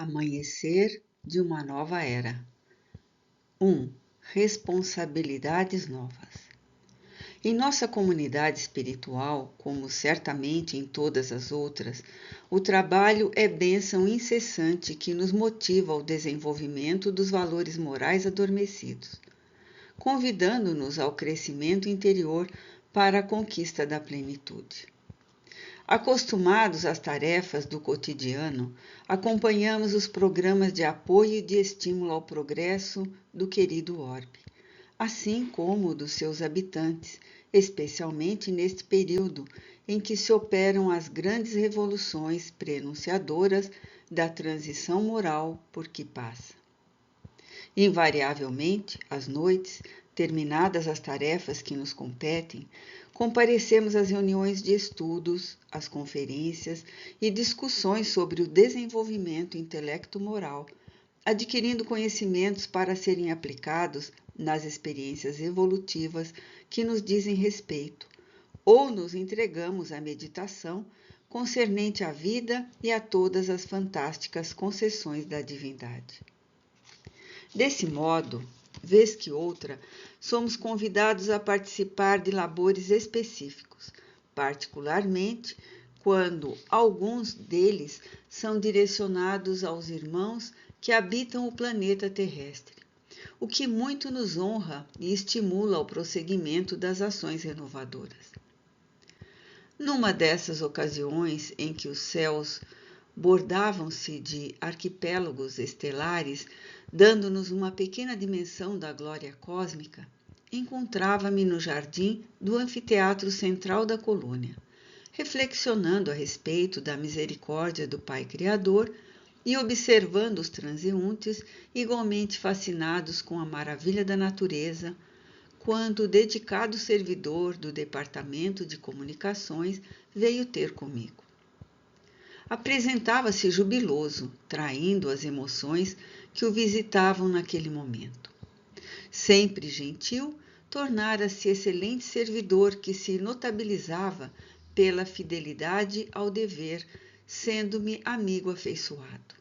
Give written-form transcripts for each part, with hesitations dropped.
Amanhecer de uma nova era. 1. Responsabilidades novas. Em nossa comunidade espiritual, como certamente em todas as outras, o trabalho é bênção incessante que nos motiva ao desenvolvimento dos valores morais adormecidos, convidando-nos ao crescimento interior para a conquista da plenitude. Acostumados às tarefas do cotidiano, acompanhamos os programas de apoio e de estímulo ao progresso do querido orbe, assim como dos seus habitantes, especialmente neste período em que se operam as grandes revoluções prenunciadoras da transição moral por que passa. Invariavelmente, às noites, terminadas as tarefas que nos competem, comparecemos às reuniões de estudos, às conferências e discussões sobre o desenvolvimento intelecto-moral, adquirindo conhecimentos para serem aplicados nas experiências evolutivas que nos dizem respeito, ou nos entregamos à meditação concernente à vida e a todas as fantásticas concessões da divindade. Desse modo, vez que outra, somos convidados a participar de labores específicos, particularmente quando alguns deles são direcionados aos irmãos que habitam o planeta terrestre, o que muito nos honra e estimula o prosseguimento das ações renovadoras. Numa dessas ocasiões em que os céus bordavam-se de arquipélagos estelares, dando-nos uma pequena dimensão da glória cósmica, encontrava-me no jardim do anfiteatro central da colônia, reflexionando a respeito da misericórdia do Pai Criador e observando os transeuntes igualmente fascinados com a maravilha da natureza, quando o dedicado servidor do Departamento de Comunicações veio ter comigo. Apresentava-se jubiloso, traindo as emoções que o visitavam naquele momento. Sempre gentil, tornara-se excelente servidor que se notabilizava pela fidelidade ao dever, sendo-me amigo afeiçoado.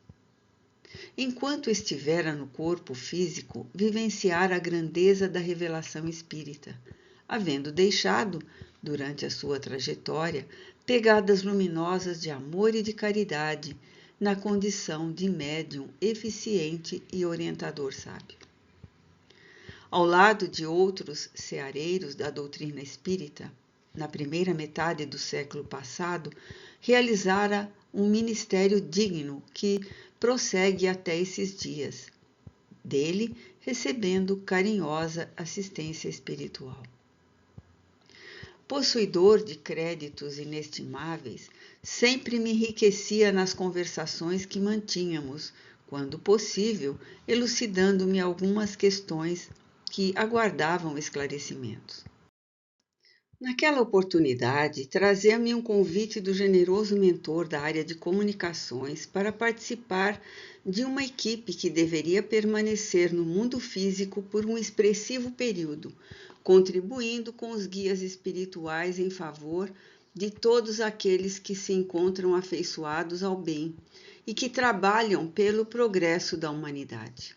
Enquanto estivera no corpo físico, vivenciara a grandeza da revelação espírita, havendo deixado, durante a sua trajetória, pegadas luminosas de amor e de caridade, na condição de médium eficiente e orientador sábio. Ao lado de outros seareiros da doutrina espírita, na primeira metade do século passado, realizara um ministério digno que prossegue até esses dias, dele recebendo carinhosa assistência espiritual. Possuidor de créditos inestimáveis, sempre me enriquecia nas conversações que mantínhamos, quando possível, elucidando-me algumas questões que aguardavam esclarecimentos. Naquela oportunidade, trazia-me um convite do generoso mentor da área de comunicações para participar de uma equipe que deveria permanecer no mundo físico por um expressivo período, contribuindo com os guias espirituais em favor de todos aqueles que se encontram afeiçoados ao bem e que trabalham pelo progresso da humanidade.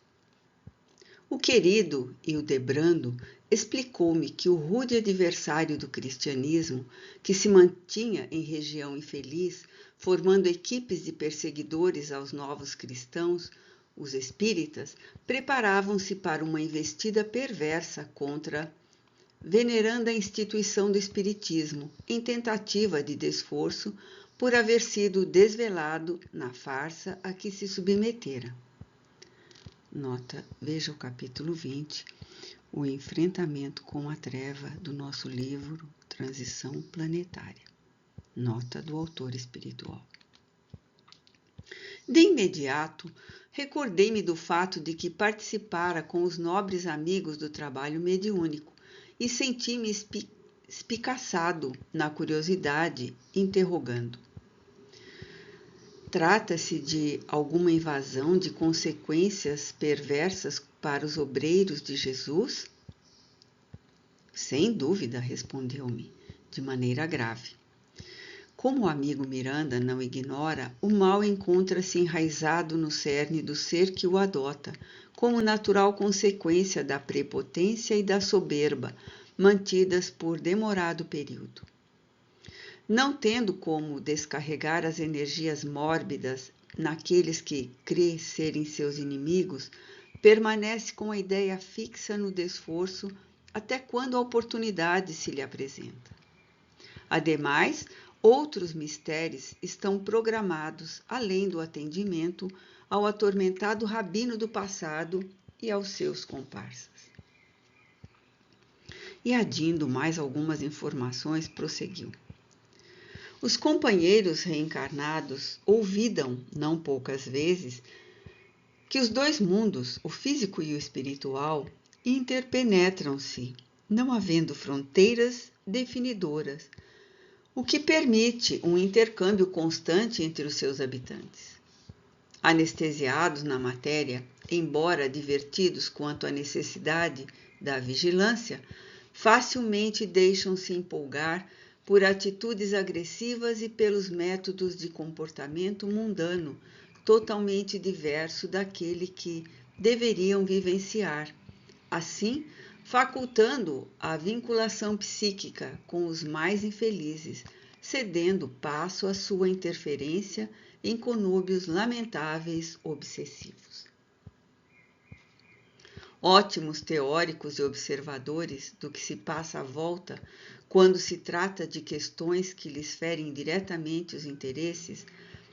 O querido Hildebrando explicou-me que o rude adversário do cristianismo, que se mantinha em região infeliz, formando equipes de perseguidores aos novos cristãos, os espíritas, preparavam-se para uma investida perversa contra venerando a instituição do espiritismo, em tentativa de desforço por haver sido desvelado na farsa a que se submetera. Nota, veja o capítulo 20, o enfrentamento com a treva do nosso livro Transição Planetária. Nota do autor espiritual. De imediato, recordei-me do fato de que participara com os nobres amigos do trabalho mediúnico e senti-me espicaçado na curiosidade, interrogando. Trata-se de alguma invasão de consequências perversas para os obreiros de Jesus? Sem dúvida, respondeu-me, de maneira grave. Como o amigo Miranda não ignora, o mal encontra-se enraizado no cerne do ser que o adota, como natural consequência da prepotência e da soberba, mantidas por demorado período. Não tendo como descarregar as energias mórbidas naqueles que crê serem seus inimigos, permanece com a ideia fixa no desforço até quando a oportunidade se lhe apresenta. Ademais, outros mistérios estão programados, além do atendimento ao atormentado rabino do passado e aos seus comparsas. E adindo mais algumas informações, prosseguiu. Os companheiros reencarnados ouvidam, não poucas vezes, que os dois mundos, o físico e o espiritual, interpenetram-se, não havendo fronteiras definidoras, o que permite um intercâmbio constante entre os seus habitantes. Anestesiados na matéria, embora divertidos quanto à necessidade da vigilância, facilmente deixam-se empolgar por atitudes agressivas e pelos métodos de comportamento mundano, totalmente diverso daquele que deveriam vivenciar, assim facultando a vinculação psíquica com os mais infelizes, cedendo passo à sua interferência em conúbios lamentáveis obsessivos. Ótimos teóricos e observadores do que se passa à volta quando se trata de questões que lhes ferem diretamente os interesses,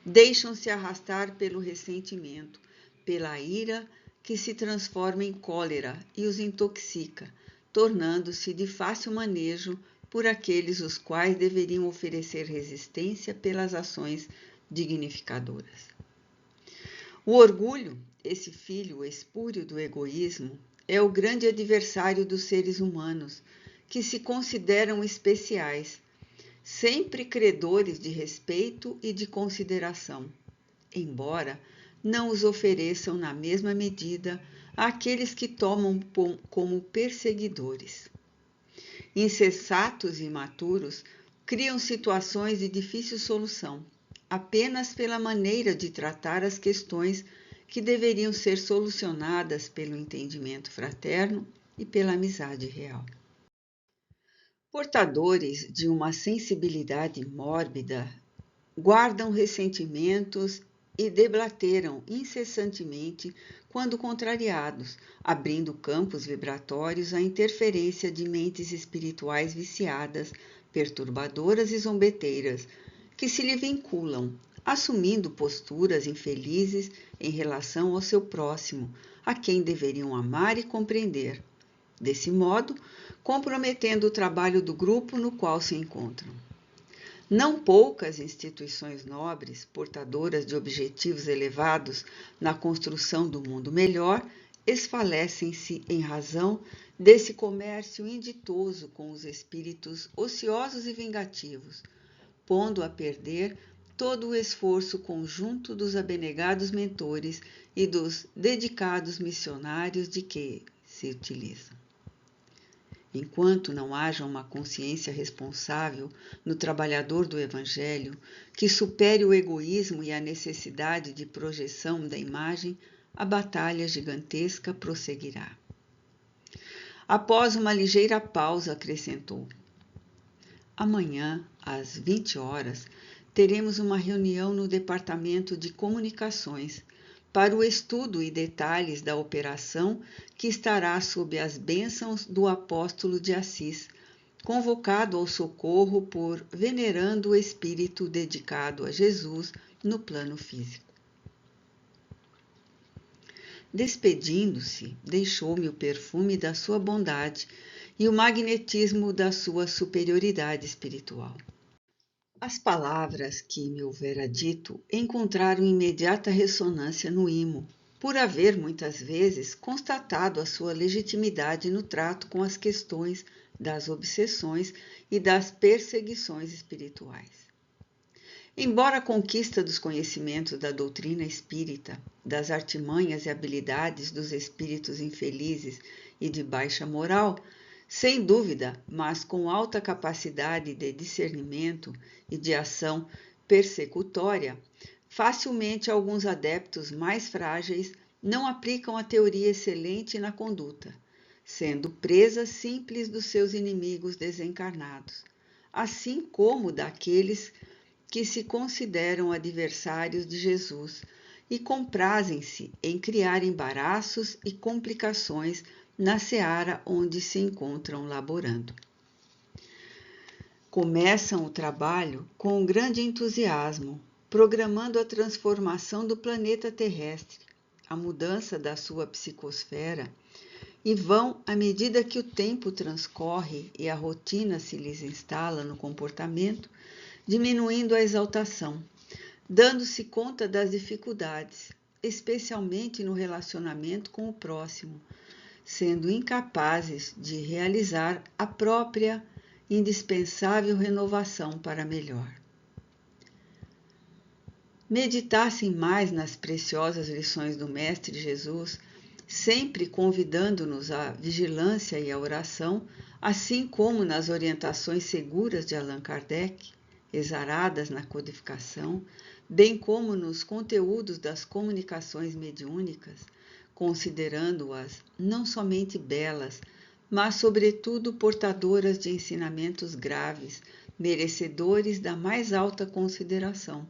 deixam-se arrastar pelo ressentimento, pela ira que se transforma em cólera e os intoxica, tornando-se de fácil manejo por aqueles os quais deveriam oferecer resistência pelas ações dignificadoras. O orgulho, esse filho espúrio do egoísmo, é o grande adversário dos seres humanos, que se consideram especiais, sempre credores de respeito e de consideração, embora não os ofereçam na mesma medida àqueles que tomam como perseguidores. Insensatos e imaturos criam situações de difícil solução, apenas pela maneira de tratar as questões que deveriam ser solucionadas pelo entendimento fraterno e pela amizade real. Portadores de uma sensibilidade mórbida, guardam ressentimentos e deblateram incessantemente quando contrariados, abrindo campos vibratórios à interferência de mentes espirituais viciadas, perturbadoras e zombeteiras, que se lhe vinculam, assumindo posturas infelizes em relação ao seu próximo, a quem deveriam amar e compreender, desse modo, comprometendo o trabalho do grupo no qual se encontram. Não poucas instituições nobres, portadoras de objetivos elevados na construção do mundo melhor, esfalecem-se em razão desse comércio inditoso com os espíritos ociosos e vingativos, pondo a perder todo o esforço conjunto dos abnegados mentores e dos dedicados missionários de que se utilizam. Enquanto não haja uma consciência responsável no trabalhador do Evangelho que supere o egoísmo e a necessidade de projeção da imagem, a batalha gigantesca prosseguirá. Após uma ligeira pausa, acrescentou: amanhã, às 20 horas, teremos uma reunião no Departamento de Comunicações para o estudo e detalhes da operação que estará sob as bênçãos do apóstolo de Assis, convocado ao socorro por venerando espírito dedicado a Jesus no plano físico. Despedindo-se, deixou-me o perfume da sua bondade e o magnetismo da sua superioridade espiritual. As palavras que me houvera dito encontraram imediata ressonância no imo, por haver muitas vezes constatado a sua legitimidade no trato com as questões das obsessões e das perseguições espirituais. Embora a conquista dos conhecimentos da doutrina espírita, das artimanhas e habilidades dos espíritos infelizes e de baixa moral, Sem dúvida, mas com alta capacidade de discernimento e de ação persecutória, facilmente alguns adeptos mais frágeis não aplicam a teoria excelente na conduta, sendo presas simples dos seus inimigos desencarnados, assim como daqueles que se consideram adversários de Jesus e comprazem-se em criar embaraços e complicações na seara onde se encontram laborando. Começam o trabalho com um grande entusiasmo, programando a transformação do planeta terrestre, a mudança da sua psicosfera, e vão, à medida que o tempo transcorre e a rotina se lhes instala no comportamento, diminuindo a exaltação, dando-se conta das dificuldades, especialmente no relacionamento com o próximo, sendo incapazes de realizar a própria indispensável renovação para melhor. Meditassem mais nas preciosas lições do Mestre Jesus, sempre convidando-nos à vigilância e à oração, assim como nas orientações seguras de Allan Kardec, exaradas na codificação, bem como nos conteúdos das comunicações mediúnicas, considerando-as não somente belas, mas sobretudo portadoras de ensinamentos graves, merecedores da mais alta consideração,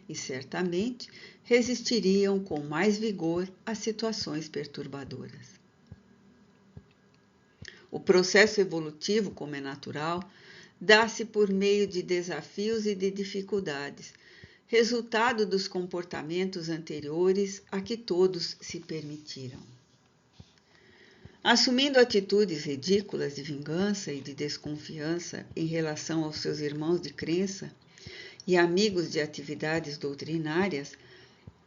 e certamente resistiriam com mais vigor a situações perturbadoras. O processo evolutivo, como é natural, dá-se por meio de desafios e de dificuldades, resultado dos comportamentos anteriores a que todos se permitiram. Assumindo atitudes ridículas de vingança e de desconfiança em relação aos seus irmãos de crença e amigos de atividades doutrinárias,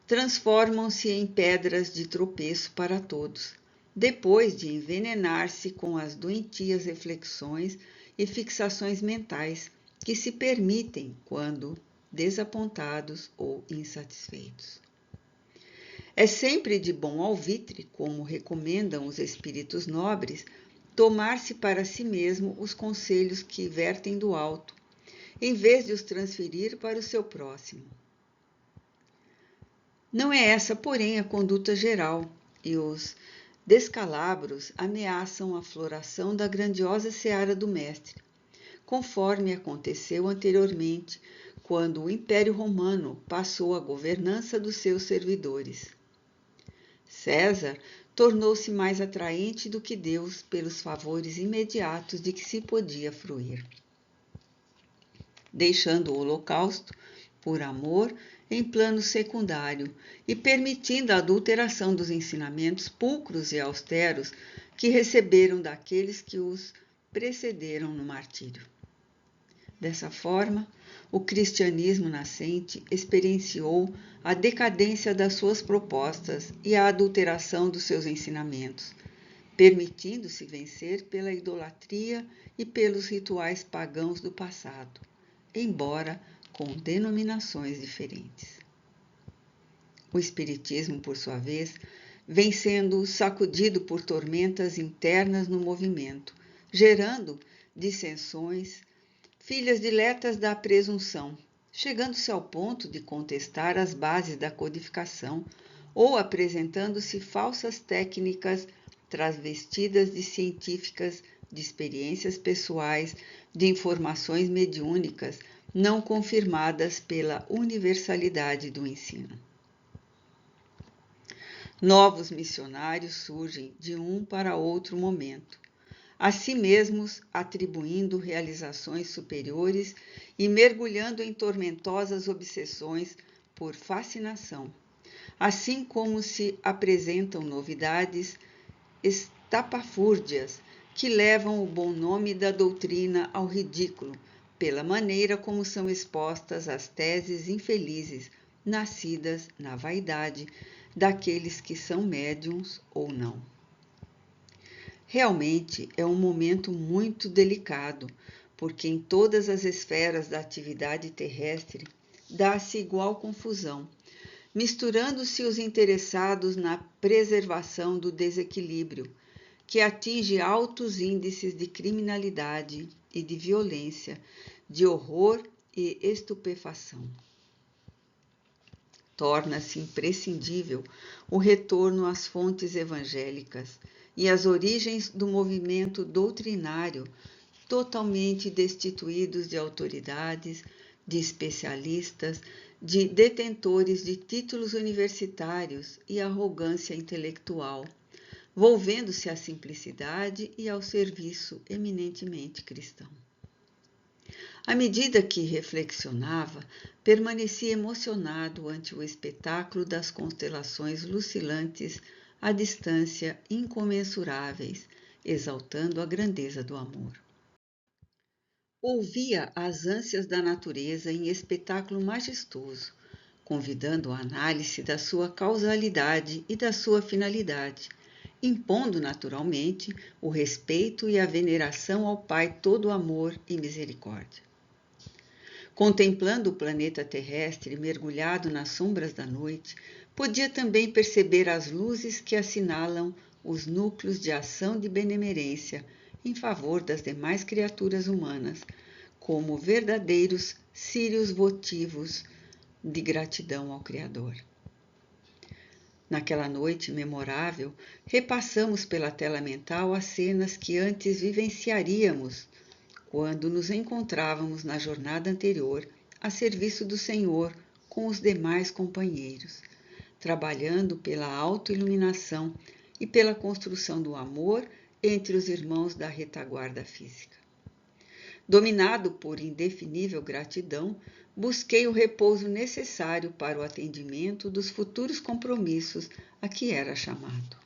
transformam-se em pedras de tropeço para todos, depois de envenenar-se com as doentias reflexões e fixações mentais que se permitem quando desapontados ou insatisfeitos. É sempre de bom alvitre, como recomendam os espíritos nobres, tomar-se para si mesmo os conselhos que vertem do alto, em vez de os transferir para o seu próximo. Não é essa, porém, a conduta geral, e os descalabros ameaçam a floração da grandiosa seara do Mestre, conforme aconteceu anteriormente, quando o Império Romano passou à governança dos seus servidores. César tornou-se mais atraente do que Deus pelos favores imediatos de que se podia fruir, deixando o holocausto, por amor, em plano secundário e permitindo a adulteração dos ensinamentos pulcros e austeros que receberam daqueles que os precederam no martírio. Dessa forma, o cristianismo nascente experienciou a decadência das suas propostas e a adulteração dos seus ensinamentos, permitindo-se vencer pela idolatria e pelos rituais pagãos do passado, embora com denominações diferentes. O Espiritismo, por sua vez, vem sendo sacudido por tormentas internas no movimento, gerando dissensões, filhas diletas da presunção, chegando-se ao ponto de contestar as bases da codificação ou apresentando-se falsas técnicas travestidas de científicas, de experiências pessoais, de informações mediúnicas, não confirmadas pela universalidade do ensino. Novos missionários surgem de um para outro momento, a si mesmos atribuindo realizações superiores e mergulhando em tormentosas obsessões por fascinação, assim como se apresentam novidades estapafúrdias que levam o bom nome da doutrina ao ridículo, pela maneira como são expostas as teses infelizes, nascidas na vaidade daqueles que são médiuns ou não. Realmente é um momento muito delicado, porque em todas as esferas da atividade terrestre dá-se igual confusão, misturando-se os interessados na preservação do desequilíbrio, que atinge altos índices de criminalidade e de violência, de horror e estupefação. Torna-se imprescindível o retorno às fontes evangélicas e às origens do movimento doutrinário, totalmente destituídos de autoridades, de especialistas, de detentores de títulos universitários e arrogância intelectual, volvendo-se à simplicidade e ao serviço eminentemente cristão. À medida que reflexionava, permanecia emocionado ante o espetáculo das constelações lucilantes à distância incomensuráveis, exaltando a grandeza do amor. Ouvia as ânsias da natureza em espetáculo majestoso, convidando a análise da sua causalidade e da sua finalidade, impondo naturalmente o respeito e a veneração ao Pai todo amor e misericórdia. Contemplando o planeta terrestre mergulhado nas sombras da noite, podia também perceber as luzes que assinalam os núcleos de ação de benemerência em favor das demais criaturas humanas, como verdadeiros círios votivos de gratidão ao Criador. Naquela noite memorável, repassamos pela tela mental as cenas que antes vivenciaríamos quando nos encontrávamos na jornada anterior a serviço do Senhor com os demais companheiros, trabalhando pela autoiluminação e pela construção do amor entre os irmãos da retaguarda física. Dominado por indefinível gratidão, busquei o repouso necessário para o atendimento dos futuros compromissos a que era chamado.